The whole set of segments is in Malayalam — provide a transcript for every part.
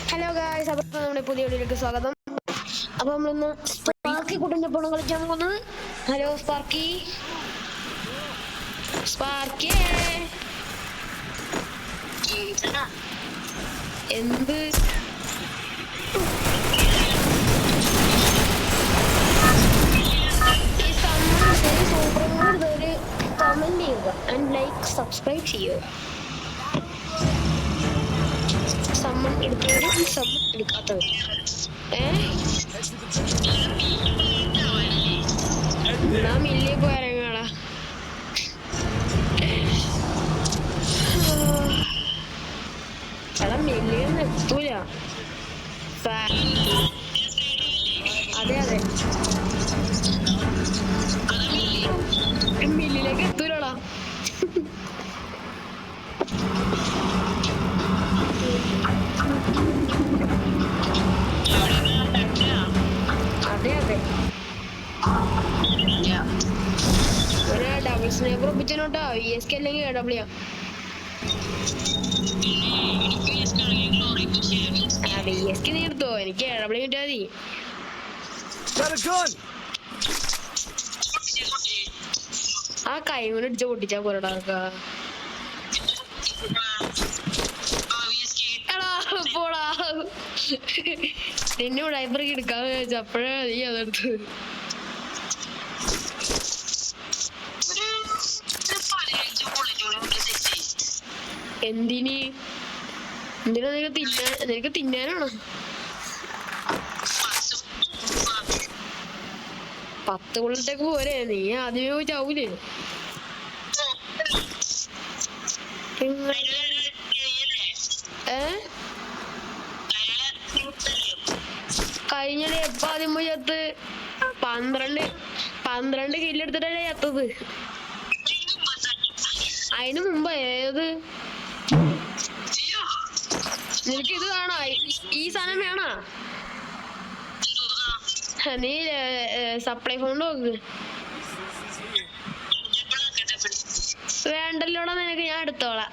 ഹലോ ഗായ്സ്, അപ്പോൾ നമ്മുടെ പുതിയ വീഡിയോയിലേക്ക് സ്വാഗതം. അപ്പോൾ നമ്മളിന്ന് സ്പാർക്കി കുട്ടൻ്റെ ഒപ്പം കളിക്കാൻ പോകുന്നത്. Hello Sparky. സ്പാർക്കി എന്ത് ഈ സൂപ്പർ ഒരു കമന്റ് ചെയ്യുക ആൻഡ് ലൈക്ക് സബ്സ്ക്രൈബ് ചെയ്യുക. സമ്മൺ എടുത്തവരും സമ്മൺ എടുക്കാത്തവരും എന്നാ മില്ലിൽ പോയി ഇറങ്ങാളാ. എടാ മില്ലിയൊന്നും എത്തൂല. അതെ അതെ, മില്ലിലേക്ക് എത്തൂലടാ. അതെ അതെ, ഒരു ഡബിൾ സ്നൈപ്പർ ഒപ്പിച്ചോട്ടാ. VSK അല്ലെങ്കിൽ AW. VSK നീ എടുത്തോ, എനിക്ക് AW കിട്ടിയാ മതി. ആ കൈമൂന്ന് അടിച്ച പൊട്ടിച്ചാ പോരടാ. പോടാ, നിന്നെ ഡൈപ്പർക്ക് എടുക്കാന്ന് ചോദിച്ചു, അപ്പഴാ നീ അതെടുത്ത്. എന്തിനാ നിനക്ക് തിന്നാനാണോ? 10 കൊല്ലത്തേക്ക് പോരെ, നീ ആദ്യമേ പോയി ചാവൂലേ? കഴിഞ്ഞത് എപ്പ ആദ്യം പോയി ചത്ത്? 12 കില്ലെടുത്തിട്ടല്ലേ ചത്തത്. അതിന് മുമ്പ് ഏത്? നിനക്ക് ഇത് കാണാ? ഈ സാധനം വേണോ? നീ സപ്ലൈ ഫോൺ നോക്ക്. വേണ്ടല്ലോടാ നിനക്ക്, ഞാൻ എടുത്തോളാം.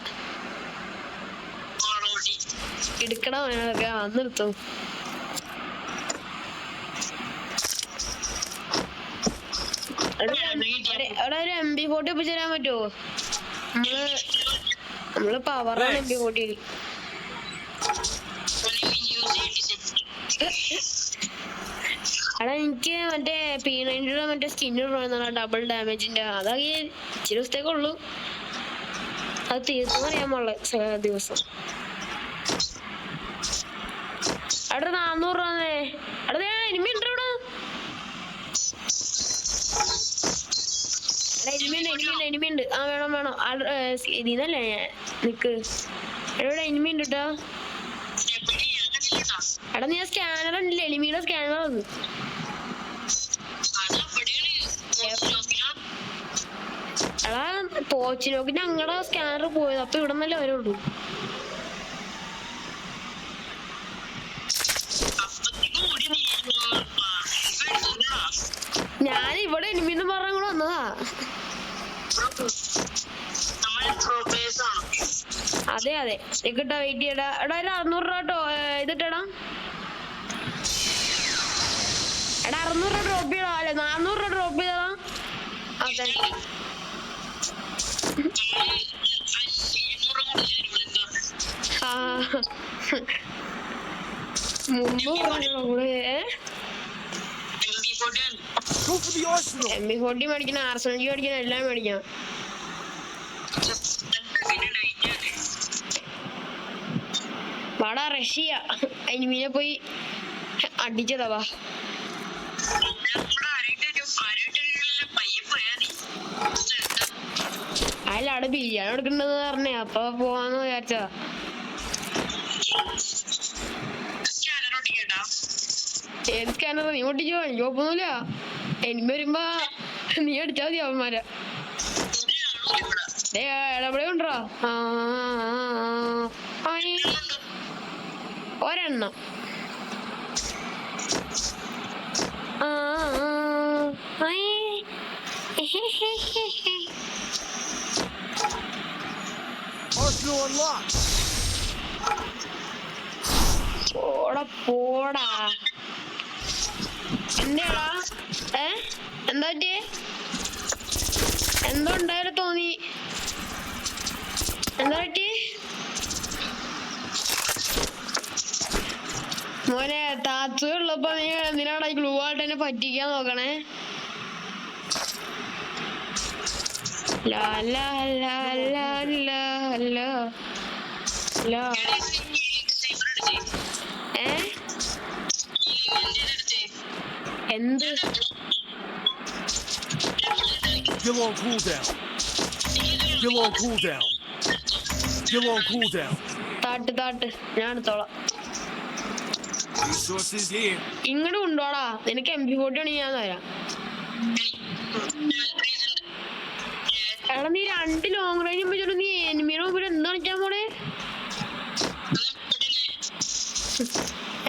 എടുക്കണോ? വന്നെടുത്തോ. അവിടെ ഒരു MP40 ഒപ്പിച്ച് തരാൻ പറ്റുമോ? നമ്മള് പവറാണ് MP40. എടാ എനിക്ക് മറ്റേ P90 മറ്റേ സ്കിൻ ഇടണമെന്നാണ്, ഡബിൾ ഡാമേജിന്റെ. അതാകെ ഇച്ചിരി ദിവസത്തേക്കുള്ളൂ, അത് തീർന്നു അറിയാൻ പാടില്ല ദിവസം. അവിടെ 400 രൂപ. അവിടെ എനിമി ഉണ്ട്. ഇവിടെ എനിമി ഉണ്ട്. ആ വേണം. ഇതിന്നല്ലേ നിക്ക്. എവിടെ എനിമി ഉണ്ട് കേട്ടോ. എടാ നീ സ്കാനർ ഉണ്ടല്ലേ, എനിമിയുടെ സ്കാനർ വന്നു. എടാ പോച്ചിനോക്ക് ഞങ്ങളുടെ സ്കാനർ പോയത്, അപ്പൊ ഇവിടെ നിന്നല്ലേ വരുള്ളൂ. ഞാൻ ഇവിടെ എനിമിന്ന് പറഞ്ഞ കൂടെ വന്നതാ. അതെ അതെ, നിക്കട്ടാ, വെയിറ്റ് ചെയ്യടാ. എടാ ഒരു 600 രൂപ കേട്ടോ ഇതിട്ടടാ. എടാ 600 രൂപ ഡ്രോപ്പ് ചെയ്യടാ. അല്ലെ 400 രൂപ ഡ്രോപ്പ് ചെയ്തടാ. അതെ, 300 MP40 മേടിക്കണം, RSG മേടിക്കണം, എല്ലാം മേടിക്കണം. വാടാ റഷ്യ, എനിമിനെ പോയി അടിച്ചതാ. അയാളവിടെ ബിരിയാണി എടുക്കണ്ടെന്ന് പറഞ്ഞേ, അപ്പൊ പോവാന്ന് വിചാരിച്ചതാ. ഏത് സ്കാനർ? നീ ഓട്ടിച്ചോ, എനിക്ക് കുഴപ്പമൊന്നുമില്ല. എനിമ വരുമ്പോ നീ അടിച്ചാ മതി അവന്മാരെ. എവിടെ ഉണ്ടോ? ഒരെണ്ണം. പോടാ പോടാ. എന്താടാ എന്താ പറ്റിയേ? എന്തോ ഉണ്ടായാലും തോന്നി. എന്താ പറ്റി മോനെ? താത്തു ഉള്ളപ്പോ നീ എന്തിനാടാ ഗ്ലൂ ആയിട്ട് എന്നെ പറ്റിക്കാൻ നോക്കണേ? ലാ ലാ ലാ ലാ ലാ ലാ ലാ. എന്ത്? Still on cooldown. Still on cooldown. Still on cooldown. താട്ട് ഞാൻ എടുത്തോളാം. Resources here. ഇങ്ങോട്ട് കൊണ്ടോടാ. നിനക്ക് MP40 ആണെങ്കിൽ ഞാൻ തരാം. എടാ നീ 2 ലോങ് റേഞ്ച് വെച്ചിട്ട് നീ എനിമിയുടെ മുമ്പിൽ എന്താ കളിക്കാൻ പോണേ?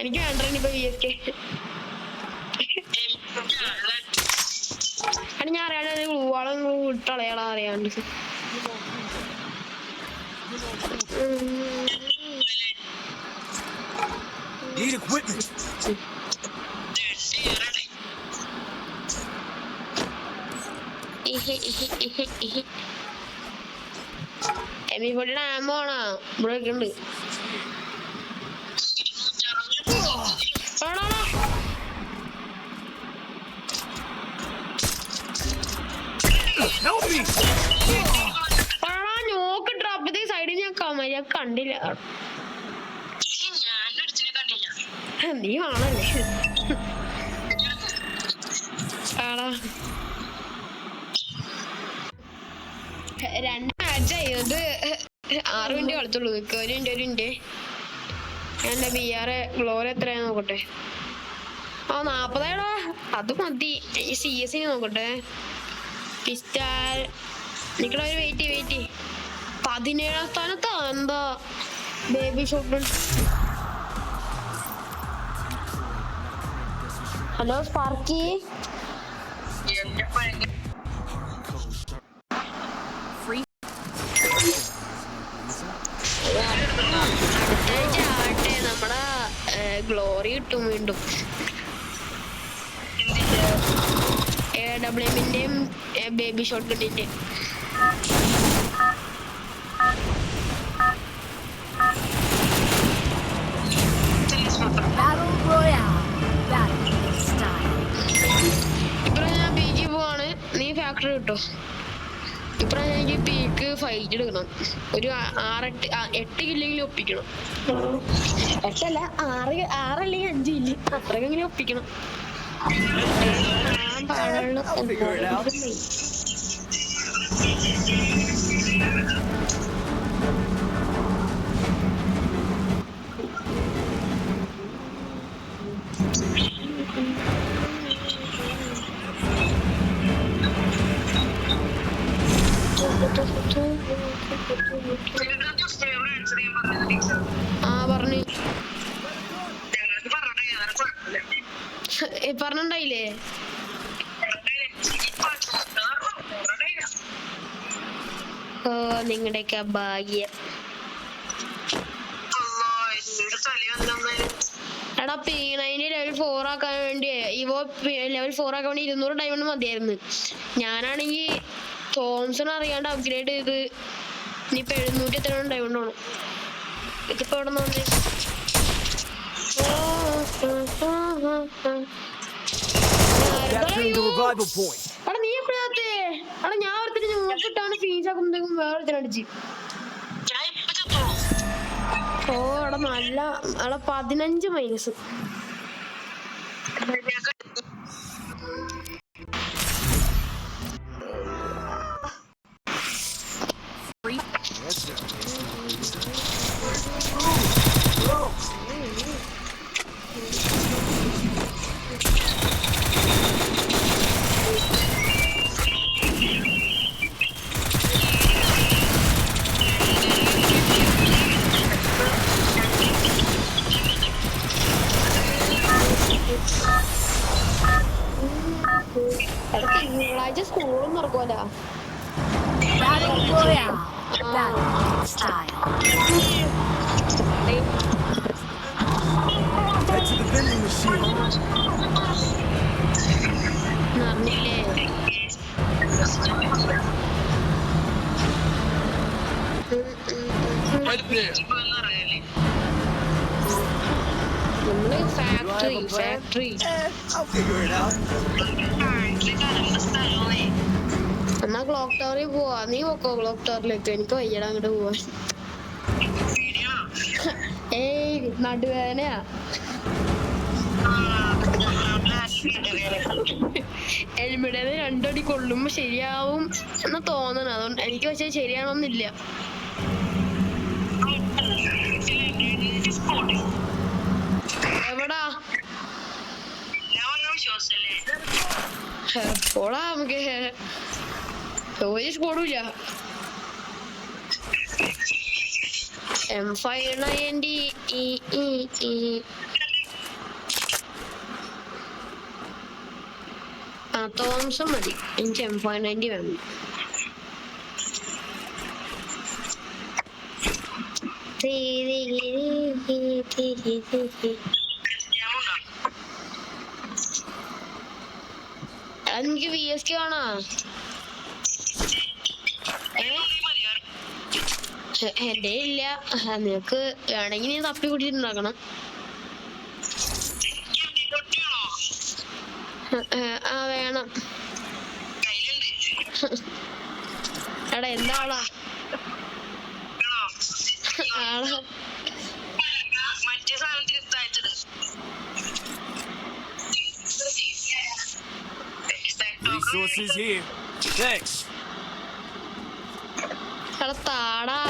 എനിക്ക് വേണ്ട ഇപ്പൊ VSK. അടി ഞാൻ അറിയാണ്ട് ഗ്ലൂവാളം വിട്ടളയാളാ അറിയാണ്ട്. Need equipment. MP40 ആമോ ആണോ ഇവിടെ ഒക്കെ ഉണ്ട്. നോക്കിട്ട് അപ്പത്തേക്ക് സൈഡിൽ ഞാൻ കമരിയ കണ്ടില്ല. നീ ആണല്ലേ ആടാ. 2 മാച്ചായി. ഇത് 6 മിനിറ്റ് കളിച്ചുള്ളൂ. 1 മിനിറ്റ്. എന്റെ BR ഗ്ലോറി എത്രയാന്ന് നോക്കട്ടെ. 40. അത് മതി. ഈ CS നോക്കട്ടെ. പിസ്റ്റാൽ നിക്കടെ ഒരു വെയിറ്റ് 17ാം സ്ഥാനത്താ. എന്താ ബേബി ഷോട്ട്? Hello Sparky. ആവട്ടെ നമ്മടെ ഗ്ലോറി കിട്ടും വീണ്ടും. AWMന്റെയും ബേബി ഷോട്ട് കിട്ടിന്റെ. ഇപ്പൊ ഞാൻ പീക്ക് പോവാണ്. നീ ഫാക്ടറി കിട്ടോ? ഇപ്പൊ എനിക്ക് പീക്ക് ഫൈറ്റ് എടുക്കണം. ഒരു 8 കില്ലെങ്കിലും ഒപ്പിക്കണം. 8 അല്ല 6 അല്ലെങ്കിൽ 5 കില്ല് അത്രക്കെങ്കിലും ഒപ്പിക്കണം. പറഞ്ഞു പറഞ്ഞിണ്ടായില്ലേ? നിങ്ങളുടെയൊക്കെ ഭാഗ്യം. എടാ P9 ലെവൽ 4 ആക്കാൻ വേണ്ടി ലെവൽ 4 ആക്കാൻ വേണ്ടി 200 ഡയമണ്ട് മതിയായിരുന്നു. ഞാനാണെങ്കി തോംസൺ അറിയാണ്ട് അപ്ഗ്രേഡ് ചെയ്ത് ഇനിയിപ്പോ 700 എത്ര ഡയമണ്ട് വേണം. ഇതിപ്പോ എവിടെ നിന്ന്? എടാ നീ എപ്പോഴാത്തേ? എടാ ഞാൻ ഒരുത്തിന് നോക്കിട്ടാണ് ഫീസ് ആക്കുമ്പോഴത്തേക്കും വേറെ ഒരുത്തിനടിച്ച്. ഓ എടാ നല്ല 15 മൈനസ്. തിങ്കളാഴ്ച സ്കൂളും തുറക്കുമല്ലോ. നമ്മള് Do I have factory a plan? Factory I'll figure it out. എന്നാ ക്ലോക്ക് ടവറിൽ പോവാ. നീ പോക്കോ ക്ലോക്ക് ടവറിലേക്ക്, എനിക്ക് വയ്യടാ അങ്ങോട്ട് പോവാൻ. ഏയ് നടുവേദനയാ. എൽമിടേന്ന് 2 അടി കൊള്ളുമ്പോ ശരിയാവും എന്ന് തോന്നണം. അതുകൊണ്ട് എനിക്ക് പക്ഷെ ശരിയാവണമെന്നില്ല. എവിടാ പോടാ, നമുക്ക് ഒരു സ്കോഡുമില്ല. M590 തോംസൺ മതി, എനിക്ക് M590 വേണം. എനിക്ക് VSK വേണോ? എന്റെ ഇല്ല, നിനക്ക് വേണമെങ്കിൽ നീ തപ്പി കൂട്ടിട്ടുണ്ടാക്കണം. ആ വേണം. എടാ എന്താ ആളാ ആളാ Resources here. Thanks. എടാ താടാ.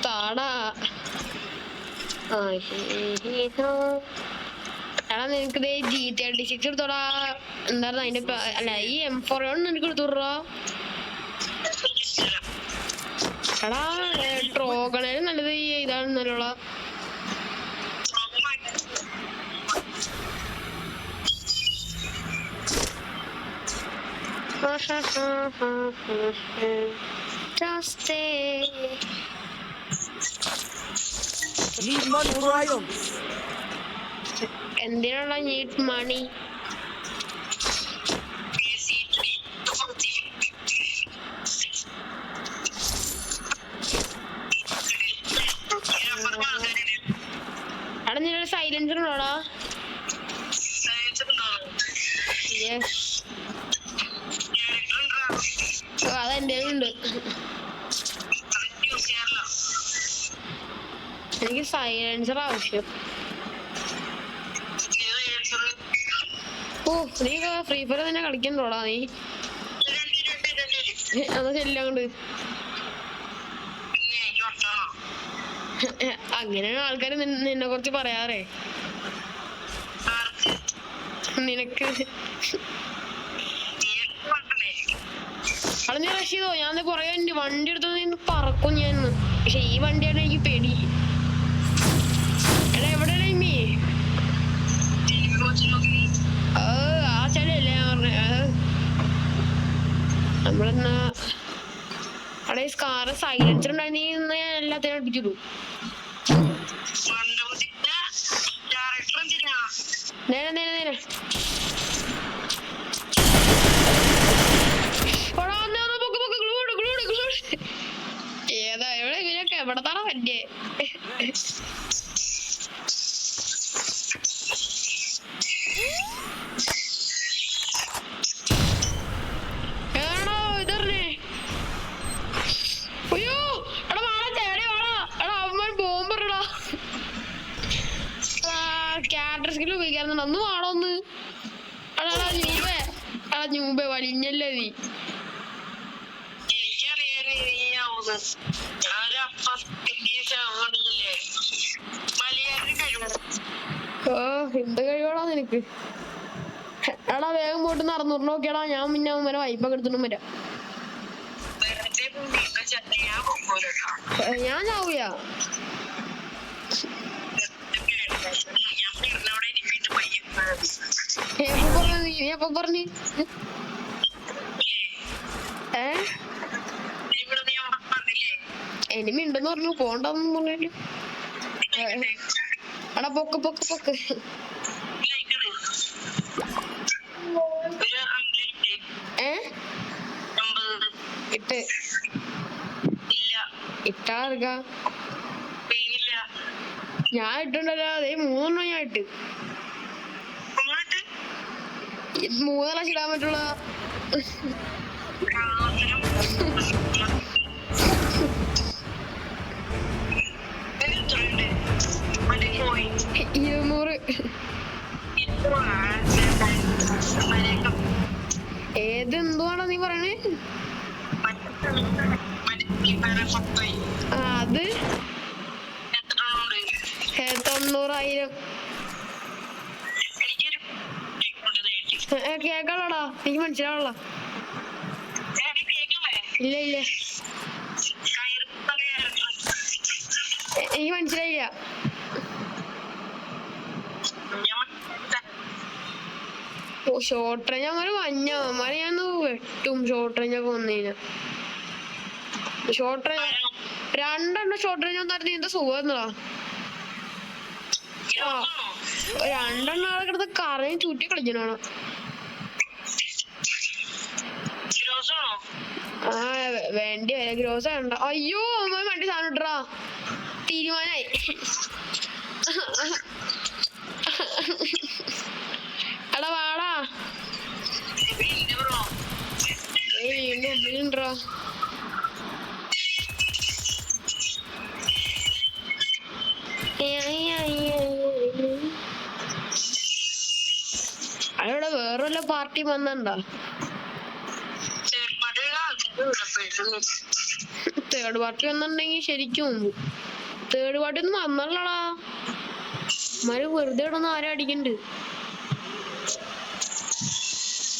താടാ. എടാ നിനക്ക് G36 എടുത്തോടാ. എന്തായിരുന്നു അതിന്റെ അല്ല, ഈ M4 നിനക്ക് എടുത്തോടാ. എടാ ട്രോഗണേലും നല്ലത് ഈ ഇതാണെന്നല്ലോടാ. Need money for items. എന്തിനാണ് നീഡ് മണി? അവിടെ നിന്നൊരു സൈലൻസർ ഉണ്ടോടാ? അതെന്റെ ഉണ്ട്. എനിക്ക് സൈലൻസർ ആവശ്യം. ഓ നീ ഫ്രീ ഫയർ തന്നെ കളിക്കണ്ടോടാ നീ? എന്നാ ചെല്ലങ്ങോട്ട്. അങ്ങനെയാണ് ആൾക്കാര് നിന്നെ കുറിച്ച് പറയാറേ. നിനക്ക് അവിടെ നീ റഷ് ചെയ്തോ? ഞാൻ കൊറേ വണ്ടി എടുത്തു നിന്ന് പറക്കും ഞാൻ. പക്ഷെ ഈ വണ്ടിയാണ് എനിക്ക് പേടി. എടാ എവിടെയാണ് ഇമ്മി? ആ ചളിയല്ലേ ഞാൻ പറഞ്ഞ. നമ്മളെന്നാ അവിടെ കാറ് സൈലൻസർ ഉണ്ടായിരുന്നു, ഞാൻ എല്ലാത്തിനും അടിച്ചിട്ടു. നേരെ നേരെ നേരെ ഏതാ എവിടെ ഇവരൊക്കെ എവിടത്താണ് വണ്ടിയെ? ഒന്ന് വാടോ ഒന്ന്. അടാ ഞൂബേ വലിഞ്ഞല്ലേ നീ. എന്ത് കഴിവാടാ നിനക്ക്? എടാ വേഗം പോയിട്ട് നടന്നൂറ് നോക്കിയാടാ. ഞാൻ പിന്നെ വരെ വൈപ്പൊക്കെ എടുത്തിട്ടും വരാം. ഞാൻ ചാവൂയാ. നീ എപ്പ പറഞ്ഞു? എനിമി ഉണ്ടെന്ന് പറഞ്ഞു പോണ്ടെന്ന് പറഞ്ഞു. എടാ പൊക്ക് പൊക്ക് പൊക്ക്. ഇട്ട് ഇട്ടാർക്ക ഞാൻ ഇട്ടുണ്ടല്ലോ. അതേ 3 ഞാൻ ഇട്ട് 3 പ്രാവശ്യം ഇടാൻ പറ്റുള്ള. 200. ഏത് എന്തുവാണോ നീ പറയണേ? അത് 90,000. കേക്കാളോടാ, എനിക്ക് മനസ്സിലാവള്ള. ഇല്ല ഇല്ല എനിക്ക് മനസ്സിലായില്ല. ഷോർട്ട് റേഞ്ച് അങ്ങനെ മഞ്ഞമാരെ ഞാൻ വെട്ടും. ഷോർട്ട് റേഞ്ച് ഒക്കെ വന്നു കഴിഞ്ഞാൽ ഷോർട്ട് റേഞ്ച് 2 ഷോർട്ട് റേഞ്ച് വന്നായിരുന്നു. എന്താ സുഖമെന്നതാ. 2 ആളെ കിടന്ന് കറങ്ങി ചുറ്റി കളിക്കണോ. ആ വേണ്ടി വരെ ഗ്രോസ് വേണ്ട. അയ്യോ അമ്മ വണ്ടി സാധനം ഇട്ടറാ. തീരുമാനായി. എടാ വാടാ. വീണ്ടും ഉള്ളിലുണ്ടോ. അവിടെ വേറെ വല്ല പാർട്ടി വന്നണ്ടാ. തേർഡ് പാർട്ടി വന്നിട്ടുണ്ടെങ്കിൽ ശരിക്കും തേർഡ് പാർട്ടി ഒന്നും വന്നല്ലടാ. മരു വെറുതെ ഇടന്ന് ആരും അടിക്കണ്ട്.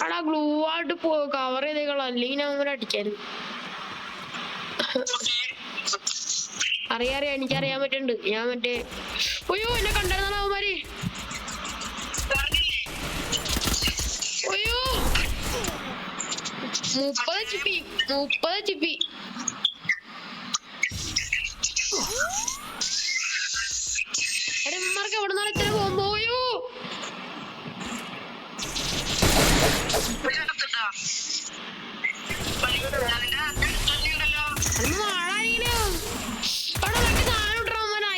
അടാ ഗ്ലൂ ആയിട്ട് കവർ ചെയ്തേക്കളാ, അല്ലെങ്കിൽ ഞാൻ അവരെ അടിക്കായിരുന്നു. അറിയാം എനിക്കറിയാൻ പറ്റുന്നുണ്ട്. ഞാൻ മറ്റേ അയ്യോ എന്നെ കണ്ടായിരുന്നാണ് അവന്മാര്. അയ്യോ 30 ചിപ്പി. എടമാർക്ക് എവിടെ നിന്നാണ് ഇത്ര പോകുമ്പോ. അയ്യോ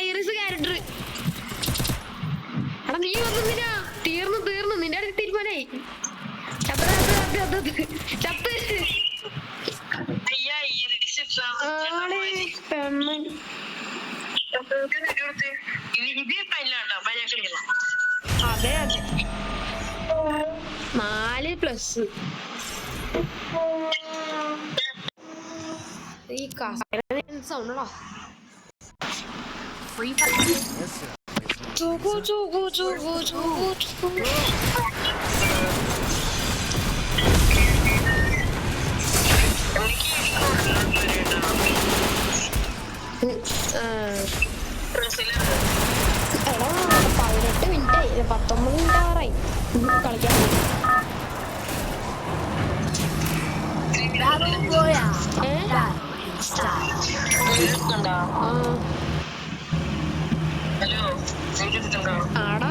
ഐറിസ് ക്യാരക്ടർ. എടാ നീ വന്നില്ല. തീർന്നു നിന്റെ അടുത്ത് തീരുമാനായി. അതെ 4+. ഈ സൗണ്ടോ ഫ്രീ എടാ 18 മിനിറ്റായി. 19 മിനിറ്റ് ആറായി കളിക്കാൻ. ആടാ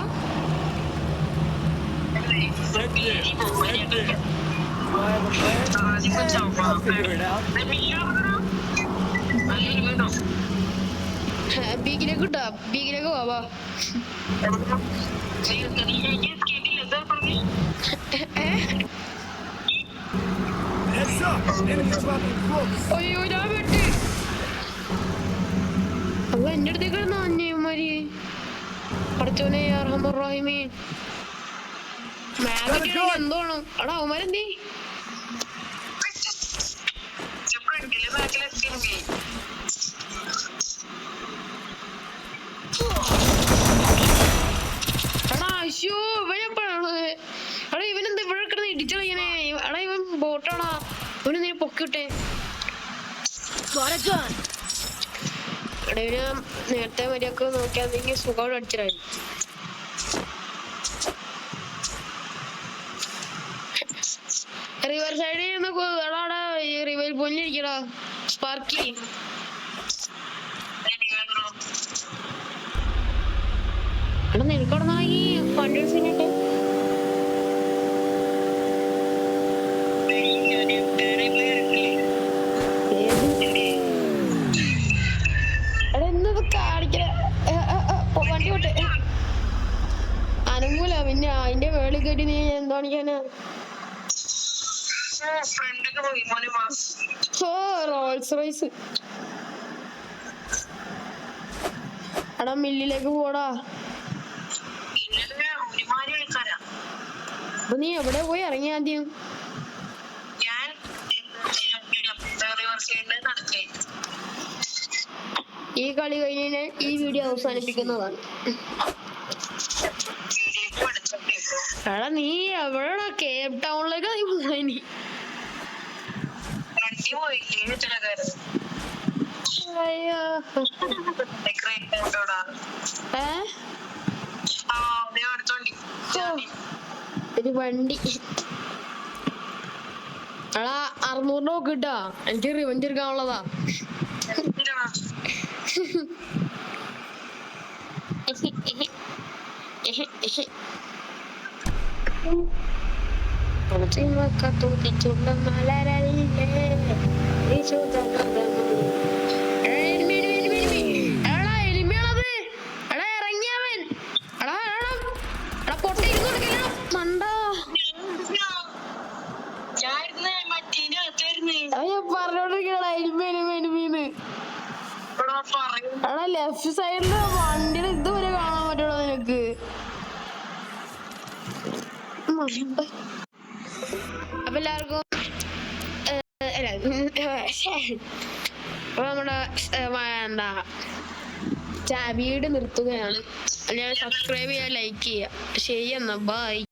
I'll figure it out. ബീഗിലേക്ക് കിട്ടാ. ബീഗിലേക്ക് പോവാ. അയ്യോ ഞാൻ വെട്ടി. അപ്പൊ എന്റെ അടുത്തേക്ക് അന്യമാരി പഠിച്ചോനെ അർഹമറാഹിമേ. എന്തോണം എടാ അവന്മാരെന്തേ. എടാ അശ്യോ ഇവനെപ്പോഴാണ്. എടാ ഇവനെന്താ ഇവിടെ കിടന്ന് ഇടിച്ചളിയനെ. എടാ ഇവൻ ബോട്ടാടാ. ഇവന് നീ പൊക്കിട്ടെ. എടാ ഇവന് നേരത്തെ മര്യാദക്ക് നോക്കിയാണെങ്കിൽ സുഖം അടിച്ചിട്ടായിരുന്നു. റിവർ സൈഡിൽ നിന്ന് റിവർ പൊന്നിരിക്കടാ സ്പാർക്കി. എടാ നിനക്കവിടെ ഈ വണ്ടി എടുത്തിട്ട് എടാ എന്നത് കാണിക്കണ വണ്ടി പോട്ടെ അനുകൂല പിന്നെ അതിന്റെ വേളി കയറ്റി നീ എന്താ കാണിക്കാനാ റോൾസ് റോയ്സ് എടാ മില്ലിലേക്ക് പോടാ അപ്പൊ നീ എവിടെ പോയി ഇറങ്ങി ആദ്യം ഈ കളി കഴിഞ്ഞാൽ ഈ വീഡിയോ അവസാനിപ്പിക്കുന്നതാണ് എടാ നീ എവിടെടാ കേപ്പ് ടൗണിലേക്ക് നീ പോയി അയ്യോ ഒരു വണ്ടി എടാ 600 നോക്ക് കിട്ടാ എനിക്ക് റിവഞ്ച് എടുക്കാനുള്ളതാ ലെഫ്റ്റ് സൈഡില് വണ്ടിയുടെ ഇതുവരെ കാണാൻ പറ്റുള്ളൂ നിനക്ക് അപ്പൊ എല്ലാവർക്കും അപ്പൊ നമ്മുടെ എന്താ വീട് നിർത്തുകയാണ്. ഞാൻ സബ്സ്ക്രൈബ് ചെയ്യാൻ ലൈക്ക് ചെയ്യാം. ശരി എന്നാ ബൈ.